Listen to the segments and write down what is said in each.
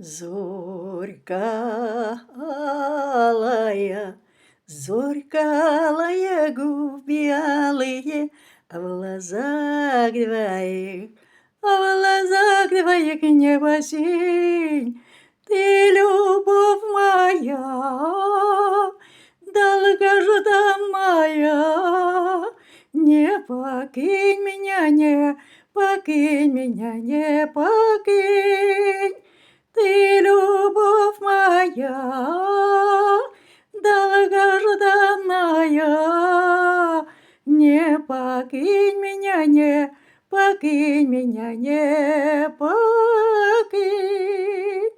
Зорька алая, зорька алая, губы алые, а в глазах двоих, небо синь. Ты, любовь моя, долгожданная, не покинь меня, не покинь меня, не покинь. Ты, любовь моя, долгожданная, не покинь меня, не покинь меня, не покинь.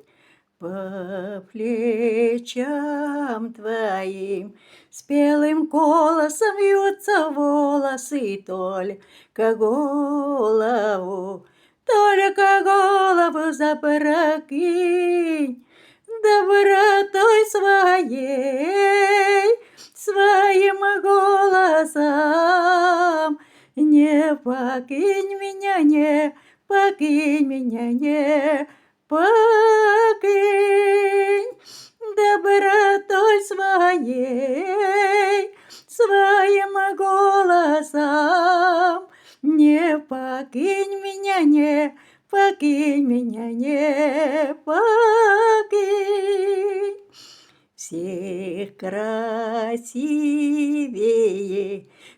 По плечам твоим спелым колосом вьются волосы, только голову запрокинь. Добротой своим голосом не покинь меня, не покинь меня, не покинь. Добротой своим голосом не покинь меня, не покинь меня, не покинь. Всех красивее,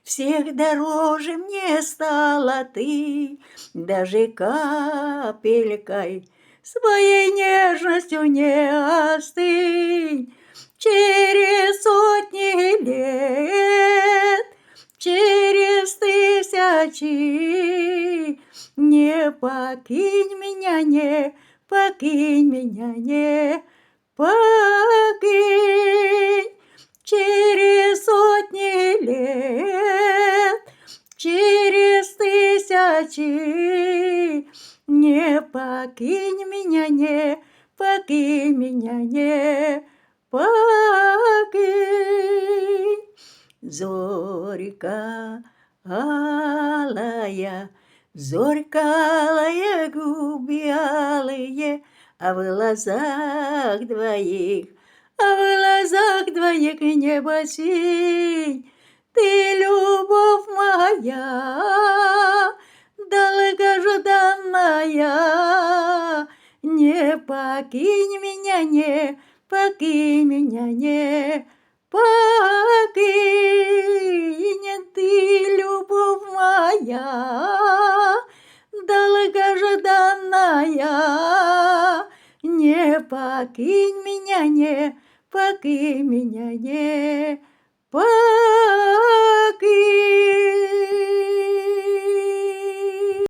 всех дороже мне стала ты, даже капелькой своей нежностью не остынь. Через сотни лет, через тысячи, не покинь меня, не покинь меня, не покинь. Через сотни лет, через тысячи, не покинь меня, не покинь меня, не покинь. Зорька алая, зорька алая, губы алые, а в глазах двоих, небо синь. Ты, любовь моя, долгожданная, не покинь меня, не покинь меня, не покинь. Ты, любовь моя, долгожданная, не покинь меня, не покинь меня, не покинь.